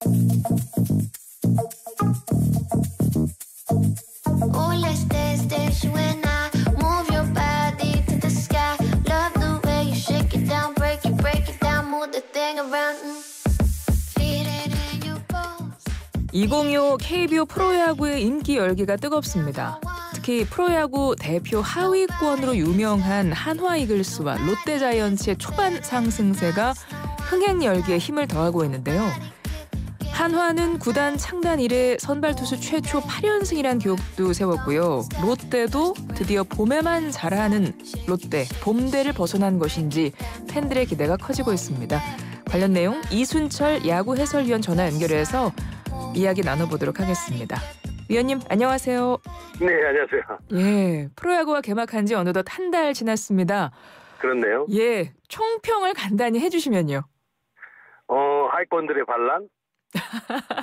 Oh, let's dance, dance, you and I. Move your body to the sky. Love the way you shake it down, break it down, move the thing around. Feel it in your bones. 2025 KBO 프로야구의 인기 열기가 뜨겁습니다. 특히 프로야구 대표 하위권으로 유명한 한화 이글스와 롯데 자이언츠의 초반 상승세가 흥행 열기에 힘을 더하고 있는데요. 한화는 구단 창단 이래 선발 투수 최초 8연승이란 기록도 세웠고요. 롯데도 드디어 봄에만 잘하는 롯데, 봄대를 벗어난 것인지 팬들의 기대가 커지고 있습니다. 관련 내용 이순철 야구 해설위원 전화 연결해서 이야기 나눠보도록 하겠습니다. 위원님 안녕하세요. 네, 안녕하세요. 예, 프로야구가 개막한 지 어느덧 한 달 지났습니다. 그렇네요. 예, 총평을 간단히 해주시면요. 하위권들의 반란?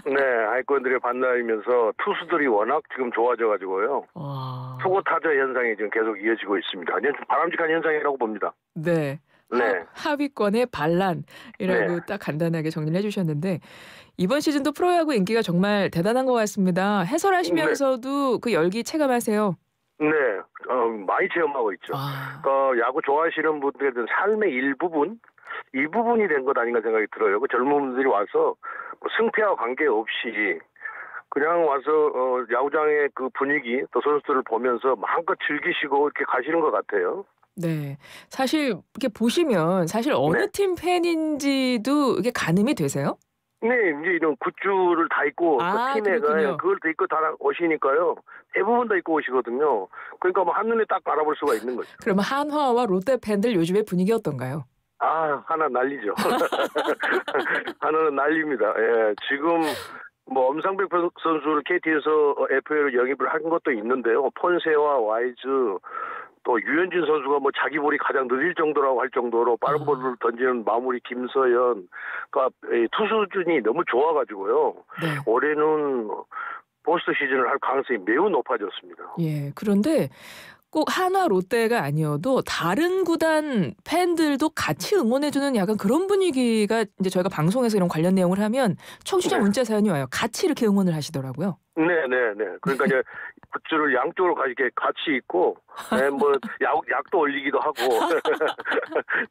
네, 하위권들의 반란이면서 투수들이 워낙 지금 좋아져가지고요. 투고 타자 현상이 지금 계속 이어지고 있습니다. 좀 바람직한 현상이라고 봅니다. 네. 네. 하위권의 반란이라고 네. 딱 간단하게 정리를 해주셨는데 이번 시즌도 프로야구 인기가 정말 대단한 것 같습니다. 해설하시면서도 그 열기 체감하세요? 네, 많이 체험하고 있죠. 야구 좋아하시는 분들의 삶의 일부분? 이 부분이 된 것 아닌가 생각이 들어요. 그 젊은 분들이 와서 승패와 관계없이 그냥 와서 야구장의 그 분위기 또 선수들을 보면서 마음껏 즐기시고 이렇게 가시는 것 같아요. 네, 사실 이렇게 보시면 사실 어느 팀 팬인지도 이게 가늠이 되세요? 네, 이제 이런 굿즈를 다 입고 그 팀에 그걸 다 입고 다 오시니까요. 대부분 다 입고 오시거든요. 그러니까 뭐 한눈에 딱 알아볼 수가 있는 거죠. 그러면 한화와 롯데 팬들 요즘의 분위기 어떤가요? 하나 난리죠. 하나는 난리입니다. 예, 지금 뭐 엄상백 선수를 KT에서 FA로 영입을 한 것도 있는데요. 폰세와 와이즈 또 유현진 선수가 뭐 자기 볼이 가장 느릴 정도라고 할 정도로 빠른 볼을 던지는 마무리 김서현, 그러니까 투수 수준이 너무 좋아가지고요. 네. 올해는 포스트 시즌을 할 가능성이 매우 높아졌습니다. 예, 그런데 꼭 한화 롯데가 아니어도 다른 구단 팬들도 같이 응원해주는 약간 그런 분위기가 이제 저희가 방송에서 이런 관련 내용을 하면 청취자 문자 사연이 와요. 같이 이렇게 응원을 하시더라고요. 네. 그러니까 이제 굿즈를 양쪽으로 같이 입고, 네, 뭐 약도 올리기도 하고,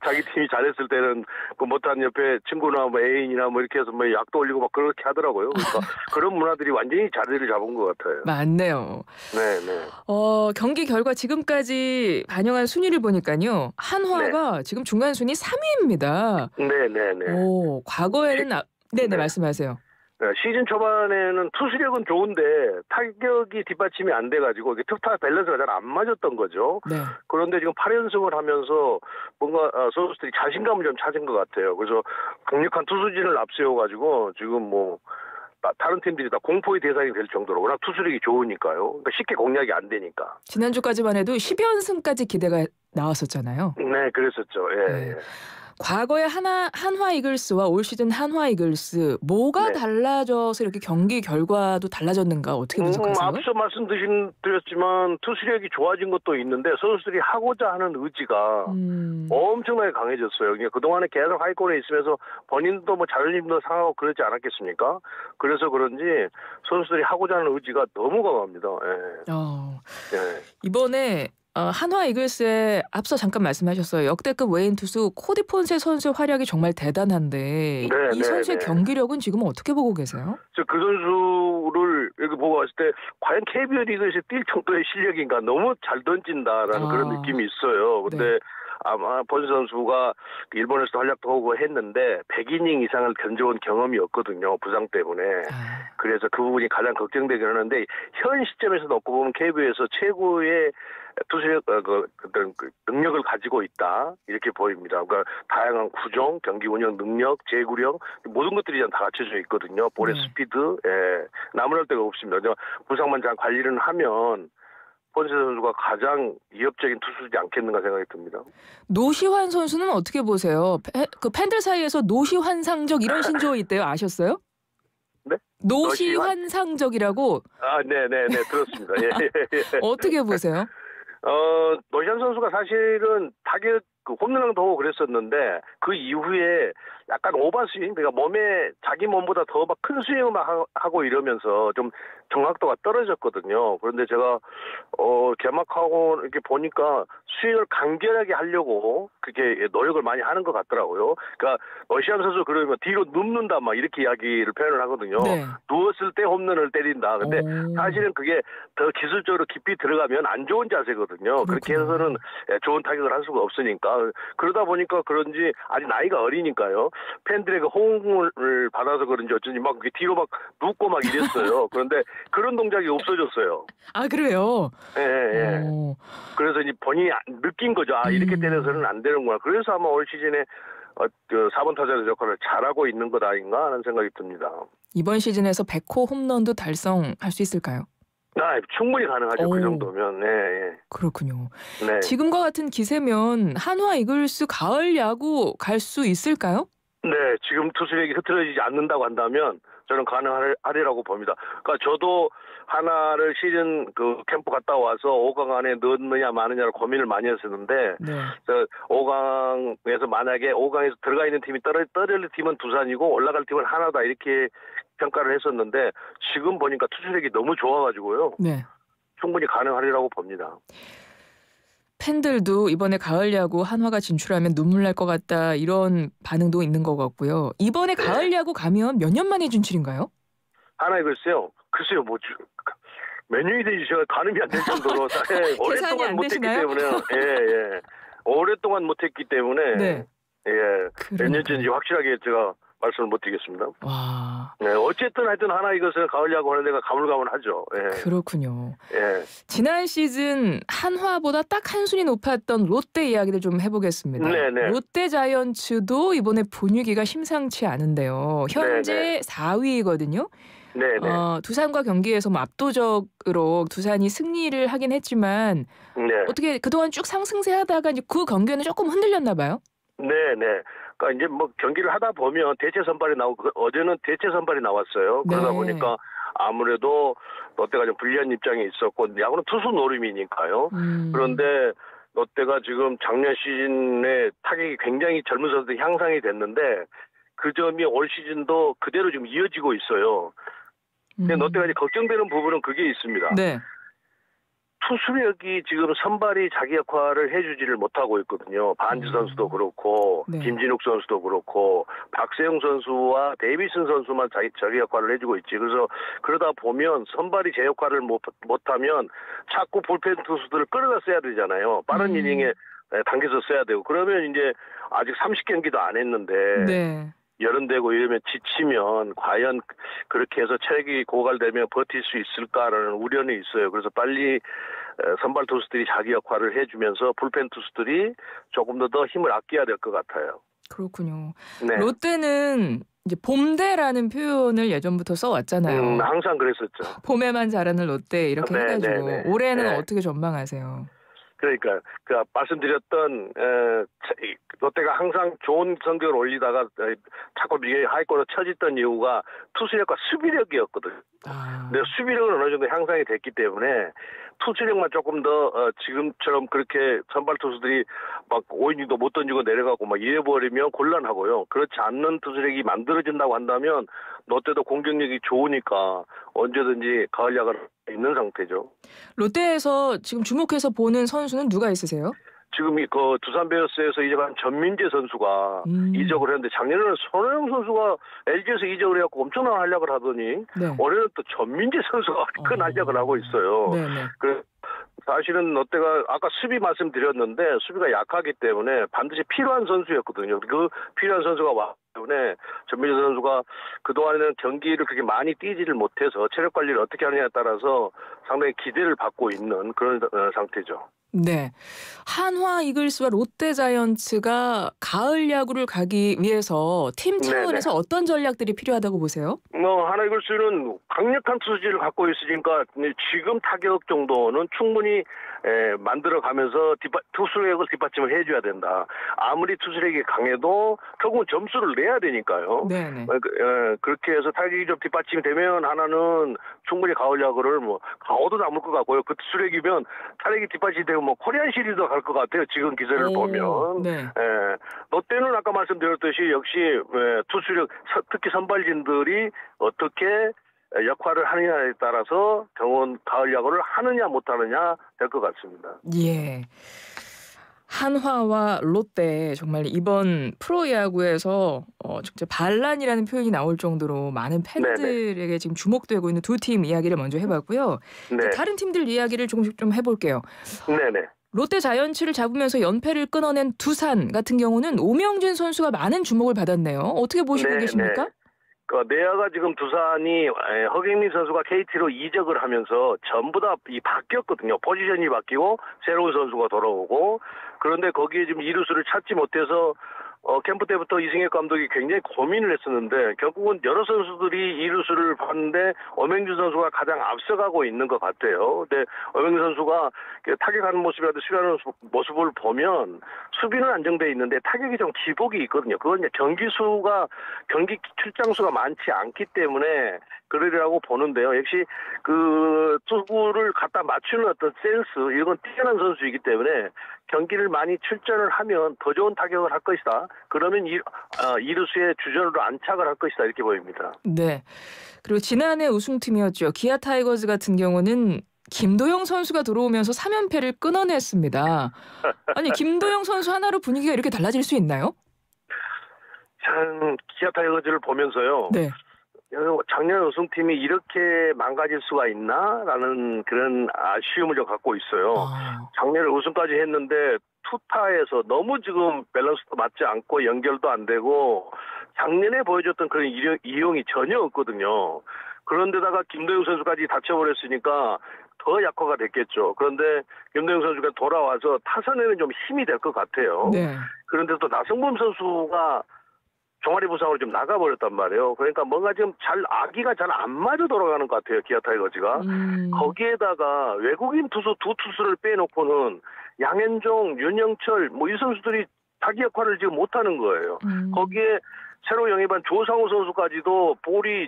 자기 팀이 잘했을 때는 그 못한 옆에 친구나 뭐 애인이나 뭐 이렇게 해서 뭐 약도 올리고 막 그렇게 하더라고요. 그러니까 그런 문화들이 완전히 자리를 잡은 것 같아요. 맞네요. 네. 경기 결과 지금까지 반영한 순위를 보니까요, 한화가 지금 중간 순위 3위입니다. 네. 오, 과거에는 네네 말씀하세요. 시즌 초반에는 투수력은 좋은데 타격이 뒷받침이 안 돼가지고 투타 밸런스가 잘 안 맞았던 거죠. 네. 그런데 지금 8연승을 하면서 뭔가 선수들이 자신감을 좀 찾은 것 같아요. 그래서 강력한 투수진을 앞세워가지고 지금 뭐 다른 팀들이 다 공포의 대상이 될 정도로 워낙 투수력이 좋으니까요. 그러니까 쉽게 공략이 안 되니까. 지난주까지만 해도 10연승까지 기대가 나왔었잖아요. 네, 그랬었죠. 예. 네. 과거의 한화 이글스와 올 시즌 한화 이글스 뭐가 달라져서 이렇게 경기 결과도 달라졌는가 어떻게 분석하세요? 앞서 말씀드렸지만 투수력이 좋아진 것도 있는데 선수들이 하고자 하는 의지가 엄청나게 강해졌어요. 그러니까 그동안에 계속 하위권에 있으면서 본인도 뭐 자존심도 상하고 그러지 않았겠습니까? 그래서 그런지 선수들이 하고자 하는 의지가 너무 강합니다. 예. 이번에 한화 이글스에 앞서 잠깐 말씀하셨어요. 역대급 외인 투수 코디 폰세 선수 활약이 정말 대단한데 이 선수의 경기력은 지금 어떻게 보고 계세요? 그 선수를 여기 보고 봤을 때 과연 KBO 리그에서 뛸 정도의 실력인가 너무 잘 던진다라는 그런 느낌이 있어요. 근데 아마 폰세 선수가 일본에서도 활약도 하고 했는데 100이닝 이상을 던져온 경험이 없거든요. 부상 때문에. 그래서 그 부분이 가장 걱정되긴 하는데 현 시점에서 놓고 보면 KBO에서 최고의 투수력 능력을 가지고 있다 이렇게 보입니다. 그러니까 다양한 구종, 경기 운영 능력, 제구력 모든 것들이 다 갖춰져 있거든요. 볼의 스피드, 나무랄 데가 없습니다. 부상만 잘 관리를 하면 폰세 선수가 가장 위협적인 투수지 않겠는가 생각이 듭니다. 노시환 선수는 어떻게 보세요? 그 팬들 사이에서 노시환상적 이런 신조어 있대요. 아셨어요? 네? 노시환상적이라고? 네네네 들었습니다. 예. 어떻게 보세요? 노시환 선수가 사실은 타격 홈런도 하고 그랬었는데 그 이후에 약간 오버스윙, 그러니까 자기 몸보다 더 막 큰 스윙을 막 하고 이러면서 좀 정확도가 떨어졌거든요. 그런데 제가 개막하고 이렇게 보니까 스윙을 간결하게 하려고 그렇게 노력을 많이 하는 것 같더라고요. 그러니까 러시안 선수 그러면 뒤로 눕는다 막 이렇게 이야기를 표현을 하거든요. 네. 누웠을 때 홈런을 때린다. 근데 사실은 그게 더 기술적으로 깊이 들어가면 안 좋은 자세거든요. 그렇게 해서는 좋은 타격을 할 수가 없으니까. 그러다 보니까 그런지 아직 나이가 어리니까요. 팬들의 그 호응을 받아서 그런지 어쩐지 막 뒤로 막 눕고 막 이랬어요. 그런데 그런 동작이 없어졌어요. 아, 그래요? 예, 예. 그래서 이제 본인이 느낀 거죠. 아, 이렇게 때려서는 안 되는구나. 그래서 아마 올 시즌에 그 4번 타자의 역할을 잘하고 있는 것 아닌가 하는 생각이 듭니다. 이번 시즌에서 100호 홈런도 달성할 수 있을까요? 아, 충분히 가능하죠. 그 정도면. 네, 예. 그렇군요. 네. 지금과 같은 기세면 한화 이글스 가을 야구 갈 수 있을까요? 네, 지금 투수력이 흐트러지지 않는다고 한다면 저는 가능하리라고 봅니다. 그러니까 저도 하나를 시즌 그 캠프 갔다 와서 5강 안에 넣느냐 마느냐를 고민을 많이 했었는데, 네. 5강에서 만약에 5강에서 들어가 있는 팀이 떨어질 팀은 두산이고 올라갈 팀은 하나다 이렇게 평가를 했었는데 지금 보니까 투수력이 너무 좋아가지고요. 네. 충분히 가능하리라고 봅니다. 팬들도 이번에 가을 야구 한화가 진출하면 눈물 날 것 같다 이런 반응도 있는 것 같고요. 이번에 가을 야구 가면 몇 년 만에 진출인가요? 하나 글쎄요. 몇 년이 되지 제가 가늠이 안 될 정도로 오랫동안 못했기 때문에 오랫동안 못했기 때문에 네. 몇 년째인지 확실하게 제가 말씀을 못 드리겠습니다. 와. 네, 어쨌든 하여튼 하나 이것은 가을 야구 하는 데가 가물가물하죠. 예. 그렇군요. 예. 지난 시즌 한화보다 딱 한 순위 높았던 롯데 이야기를 좀 해보겠습니다. 네네. 롯데 자이언츠도 이번에 분위기가 심상치 않은데요. 현재 네네. 4위거든요. 네네. 두산과 경기에서 뭐 압도적으로 두산이 승리를 하긴 했지만 네. 어떻게 그동안 쭉 상승세 하다가 이제 그 경기에는 조금 흔들렸나 봐요. 네네. 그러니까 이제 뭐 경기를 하다 보면 대체 선발이 나오고 어제는 대체 선발이 나왔어요. 그러다 네. 보니까 아무래도 롯데가 좀 불리한 입장에 있었고 야구는 투수 노림이니까요. 그런데 롯데가 지금 작년 시즌에 타격이 굉장히 젊은 선수들이 향상이 됐는데 그 점이 올 시즌도 그대로 지금 이어지고 있어요. 근데 롯데가 이제 걱정되는 부분은 그게 있습니다. 네. 투수력이 지금 선발이 자기 역할을 해주지를 못하고 있거든요. 반지 선수도 그렇고 네. 김진욱 선수도 그렇고 박세영 선수와 데이비슨 선수만 자기 역할을 해주고 있지. 그래서 그러다 보면 선발이 제 역할을 못하면 자꾸 불펜 투수들을 끌어다 써야 되잖아요. 빠른 이닝에 당겨서 써야 되고 그러면 이제 아직 30경기도 안 했는데 네. 열흔되고 이러면 지치면 과연 그렇게 해서 체력이 고갈되면 버틸 수 있을까라는 우려는 있어요. 그래서 빨리 선발 투수들이 자기 역할을 해주면서 불펜 투수들이 조금 더 힘을 아껴야 될 것 같아요. 그렇군요. 네. 롯데는 이제 봄대라는 표현을 예전부터 써왔잖아요. 항상 그랬었죠. 봄에만 자라는 롯데 이렇게 네, 해가지고 네, 네. 올해는 네. 어떻게 전망하세요? 그러니까 그 말씀드렸던 롯데가 항상 좋은 성적을 올리다가 자꾸 하위권으로 처졌던 이유가 투수력과 수비력이었거든요. 근데 수비력은 어느 정도 향상이 됐기 때문에 투수력만 조금 더 지금처럼 그렇게 선발 투수들이 막 5이닝도 못 던지고 내려가고 막 이래버리면 곤란하고요. 그렇지 않는 투수력이 만들어진다고 한다면 롯데도 공격력이 좋으니까 언제든지 가을 야구를 있는 상태죠. 롯데에서 지금 주목해서 보는 선수는 누가 있으세요? 지금 그 두산 베어스에서 이적한 전민재 선수가 이적을 했는데 작년에는 손호영 선수가 LG에서 이적을 해갖고 엄청난 활약을 하더니 네. 올해는 또 전민재 선수가 큰 활약을 하고 있어요. 네네. 사실은 롯데가 아까 수비 말씀드렸는데 수비가 약하기 때문에 반드시 필요한 선수였거든요. 그 필요한 선수가 왔기 때문에 전민재 선수가 그동안에는 경기를 그렇게 많이 뛰지를 못해서 체력 관리를 어떻게 하느냐에 따라서 상당히 기대를 받고 있는 그런 상태죠. 네. 한화 이글스와 롯데 자이언츠가 가을 야구를 가기 위해서 팀 차원에서 어떤 전략들이 필요하다고 보세요? 하나 이글스는 강력한 투수진을 갖고 있으니까 지금 타격 정도는 충분히 만들어가면서 투수력을 뒷받침을 해줘야 된다. 아무리 투수력이 강해도 결국은 점수를 내야 되니까요. 네네. 그렇게 해서 타격이 좀 뒷받침이 되면 하나는 충분히 가을 야구를 뭐 가오도 남을 것 같고요. 그 투수력이면 타격이 뒷받침이 되면 뭐 코리안 시리즈도 갈 것 같아요. 지금 기세를 보면. 네. 롯데는 아까 말씀드렸듯이 역시 투수력 특히 선발진들이 어떻게 역할을 하느냐에 따라서 가을 야구를 하느냐 못하느냐 될 것 같습니다. 예. 한화와 롯데 정말 이번 프로야구에서 진짜 반란이라는 표현이 나올 정도로 많은 팬들에게 네네. 지금 주목되고 있는 두 팀 이야기를 먼저 해봤고요. 네. 다른 팀들 이야기를 조금씩 좀 해볼게요. 네네. 롯데 자이언츠를 잡으면서 연패를 끊어낸 두산 같은 경우는 오명준 선수가 많은 주목을 받았네요. 어떻게 보시고 계십니까? 내야가 지금 두산이 허경민 선수가 KT로 이적을 하면서 전부 다 바뀌었거든요. 포지션이 바뀌고 새로운 선수가 돌아오고 그런데 거기에 지금 이루수를 찾지 못해서 캠프 때부터 이승엽 감독이 굉장히 고민을 했었는데 결국은 여러 선수들이 이루수를 봤는데 오명준 선수가 가장 앞서가고 있는 것 같아요. 근데 오명준 선수가 타격하는 모습이라도 수비하는 모습을 보면 수비는 안정돼 있는데 타격이 좀 기복이 있거든요. 그건 이제 경기 출장 수가 많지 않기 때문에 그러리라고 보는데요. 역시 그 투구를 갖다 맞추는 어떤 센스 이건 뛰어난 선수이기 때문에 경기를 많이 출전을 하면 더 좋은 타격을 할 것이다. 그러면 이루수의 주전으로 안착을 할 것이다. 이렇게 보입니다. 네. 그리고 지난해 우승팀이었죠. 기아 타이거즈 같은 경우는 김도영 선수가 들어오면서 3연패를 끊어냈습니다. 아니 김도영 선수 하나로 분위기가 이렇게 달라질 수 있나요? 참 기아 타이거즈를 보면서요. 네. 작년 우승팀이 이렇게 망가질 수가 있나라는 그런 아쉬움을 좀 갖고 있어요. 작년에 우승까지 했는데 투타에서 너무 지금 밸런스도 맞지 않고 연결도 안 되고 작년에 보여줬던 그런 이용이 전혀 없거든요. 그런데다가 김도영 선수까지 다쳐버렸으니까 더 약화가 됐겠죠. 그런데 김도영 선수가 돌아와서 타선에는 좀 힘이 될 것 같아요. 네. 그런데 또 나성범 선수가 종아리 부상으로 좀 나가버렸단 말이에요. 그러니까 뭔가 좀 아기가 잘 안 맞아 돌아가는 것 같아요. 기아 타이거즈가. 거기에다가 외국인 투수 두 투수를 빼놓고는 양현종, 윤영철 뭐 이 선수들이 자기 역할을 지금 못하는 거예요. 거기에 새로 영입한 조상우 선수까지도 볼이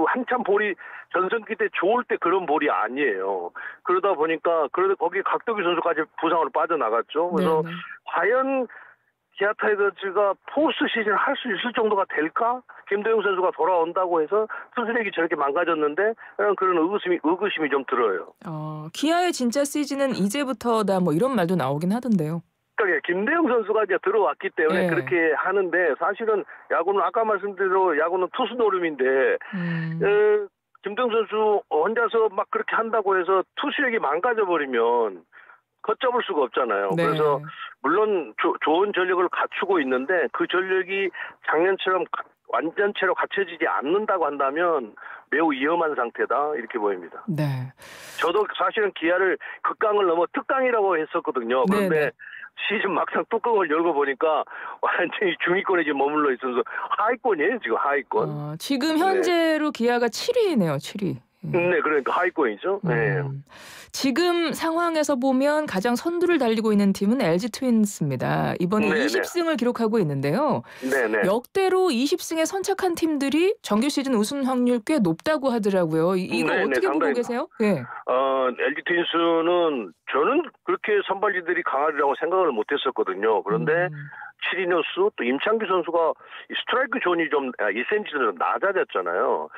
한참 볼이 전성기 때 좋을 때 그런 볼이 아니에요. 그러다 보니까 거기 각도기 선수까지 부상으로 빠져나갔죠. 그래서 네네. 과연 기아 타이거즈가 포스트 시즌 할 수 있을 정도가 될까? 김도영 선수가 돌아온다고 해서 투수력이 저렇게 망가졌는데 그런 의구심이 좀 들어요. 기아의 진짜 시즌은 이제부터다 뭐 이런 말도 나오긴 하던데요. 그러니까 김도영 선수가 이제 들어왔기 때문에 그렇게 하는데 사실은 야구는 아까 말씀드린 야구는 투수 노름인데 김도영 선수 혼자서 막 그렇게 한다고 해서 투수력이 망가져버리면 걷잡을 수가 없잖아요. 네. 그래서 물론 좋은 전력을 갖추고 있는데 그 전력이 작년처럼 완전체로 갖춰지지 않는다고 한다면 매우 위험한 상태다 이렇게 보입니다. 네. 저도 사실은 기아를 극강을 넘어 특강이라고 했었거든요. 그런데 네네. 시즌 막상 뚜껑을 열고 보니까 완전히 중위권에 지금 머물러 있어서 하위권이에요. 지금 하위권. 지금 현재로 네. 기아가 7위네요. 7위. 네, 그러니까 하위권이죠. 네. 지금 상황에서 보면 가장 선두를 달리고 있는 팀은 LG 트윈스입니다. 이번에 네네. 20승을 기록하고 있는데요. 네네. 역대로 20승에 선착한 팀들이 정규 시즌 우승 확률 꽤 높다고 하더라고요. 이거 네네, 어떻게 보고 계세요? 네. LG 트윈스는 저는 그렇게 선발진들이 강하리라고 생각을 못했었거든요. 그런데 7이누스 또 임창규 선수가 스트라이크 존이 좀 2cm 낮아졌잖아요.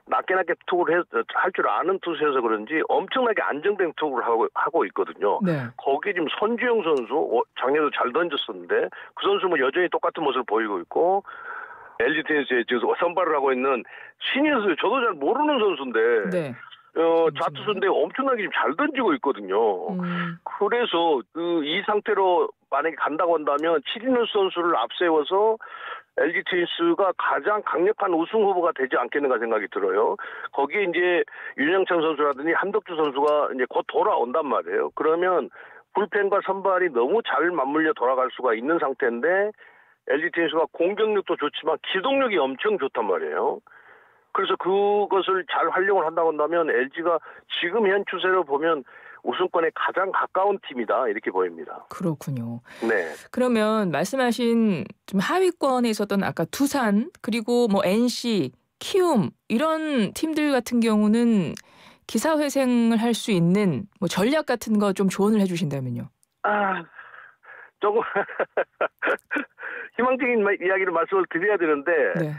낮게 투구를 할 줄 아는 투수여서 그런지 엄청나게 안정된 투구를 하고 있거든요. 네. 거기에 지금 손주영 선수 작년에도 잘 던졌었는데 그 선수 뭐 여전히 똑같은 모습을 보이고 있고 LG 트윈스에 지금 선발을 하고 있는 신인수 저도 잘 모르는 선수인데 네. 좌투수인데 엄청나게 지금 잘 던지고 있거든요. 그래서 이 상태로 만약에 간다고 한다면 7이누스 선수를 앞세워서 LG 트윈스가 가장 강력한 우승 후보가 되지 않겠는가 생각이 들어요. 거기에 이제 윤영찬 선수라든지 한덕주 선수가 이제 곧 돌아온단 말이에요. 그러면 불펜과 선발이 너무 잘 맞물려 돌아갈 수가 있는 상태인데 LG 트윈스가 공격력도 좋지만 기동력이 엄청 좋단 말이에요. 그래서 그것을 잘 활용을 한다고 한다면 LG가 지금 현 추세로 보면 우승권에 가장 가까운 팀이다 이렇게 보입니다. 그렇군요. 네. 그러면 말씀하신 좀 하위권에 있었던 아까 두산 그리고 뭐 NC, 키움 이런 팀들 같은 경우는 기사회생을 할 수 있는 뭐 전략 같은 거 좀 조언을 해주신다면요. 조금 희망적인 이야기를 말씀을 드려야 되는데 네.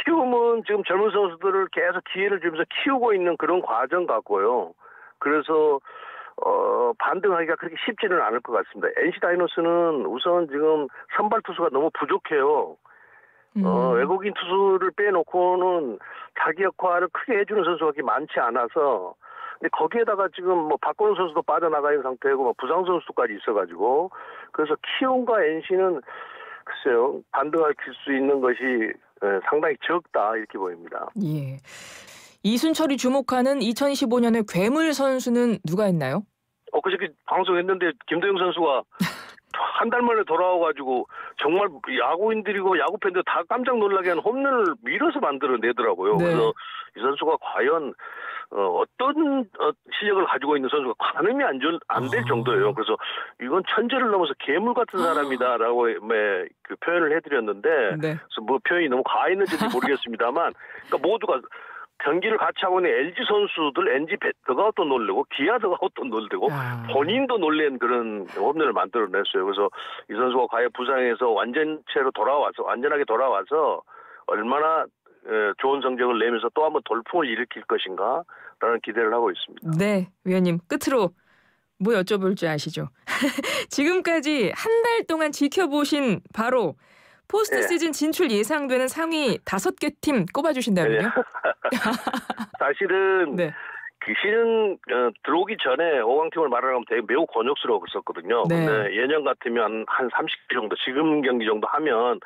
키움은 지금 젊은 선수들을 계속 기회를 주면서 키우고 있는 그런 과정 같고요. 그래서 반등하기가 그렇게 쉽지는 않을 것 같습니다. NC 다이노스는 우선 지금 선발 투수가 너무 부족해요. 외국인 투수를 빼놓고는 자기 역할을 크게 해주는 선수가 그렇게 많지 않아서 근데 거기에다가 지금 뭐 박건우 선수도 빠져나가 있는 상태고 뭐 부상 선수까지 있어가지고 그래서 키움과 NC는 글쎄요 반등할 수 있는 것이 상당히 적다 이렇게 보입니다. 예. 이순철이 주목하는 2015년의 괴물 선수는 누가 있나요? 그저께 방송했는데 김도영 선수가 한 달 만에 돌아와가지고 정말 야구인들이고 야구 팬들 다 깜짝 놀라게 하는 홈런을 밀어서 만들어내더라고요. 네. 그래서 이 선수가 과연 어떤 실력을 가지고 있는 선수가 가늠이 안 될 정도예요. 그래서 이건 천재를 넘어서 괴물 같은 사람이다라고 그 표현을 해드렸는데 네. 그래서 뭐 표현이 너무 과했는지는 모르겠습니다만 그러니까 모두가 경기를 같이 하고 있는 LG 선수들, NG 더가웃도 놀래고 기아 더가웃도 놀래고 본인도 놀란 그런 홈런을 만들어냈어요. 그래서 이 선수가 과연 부상에서 완전하게 돌아와서 얼마나 좋은 성적을 내면서 또 한번 돌풍을 일으킬 것인가라는 기대를 하고 있습니다. 네, 위원님 끝으로 뭐 여쭤볼지 아시죠? 지금까지 한 달 동안 지켜보신 바로 포스트 네. 시즌 진출 예상되는 상위 5개 팀 꼽아주신다면요? 네. 사실은 네. 그 시즌 들어오기 전에 5강팀을 말하면 되게 매우 곤욕스러웠었거든요. 네. 근데 예년 같으면 한 30개 정도, 지금 경기 정도 하면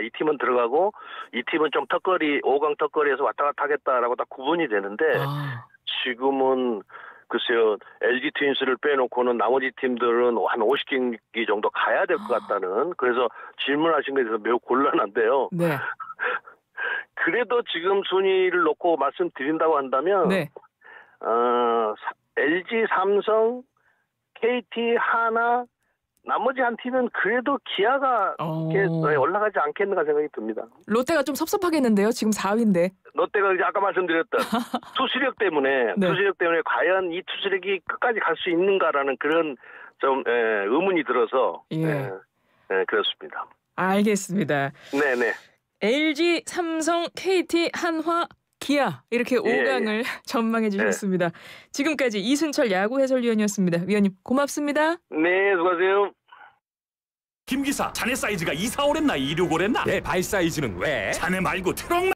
이 팀은 들어가고 이 팀은 좀 5강 턱걸이에서 왔다 갔다 하겠다라고 딱 구분이 되는데 지금은 글쎄요, LG 트윈스를 빼놓고는 나머지 팀들은 한 50경기 정도 가야 될 것 같다는 그래서 질문하신 것에 대해서 매우 곤란한데요. 네. 그래도 지금 순위를 놓고 말씀드린다고 한다면 네. LG, 삼성, KT, 하나 나머지 한 팀은 그래도 기아가 올라가지 않겠는가 생각이 듭니다. 롯데가 좀 섭섭하겠는데요. 지금 4위인데. 롯데가 이제 아까 말씀드렸던 투수력 때문에 네. 과연 이 투수력이 끝까지 갈 수 있는가라는 그런 좀 의문이 들어서 그렇습니다. 알겠습니다. 네네. LG, 삼성, KT, 한화, 기아 이렇게 5강을 전망해 주셨습니다. 지금까지 이순철 야구 해설위원이었습니다. 위원님 고맙습니다. 네, 수고하세요. 김 기사, 자네 사이즈가 245랬나 265랬나? 내 발 사이즈는 왜? 자네 말고 트럭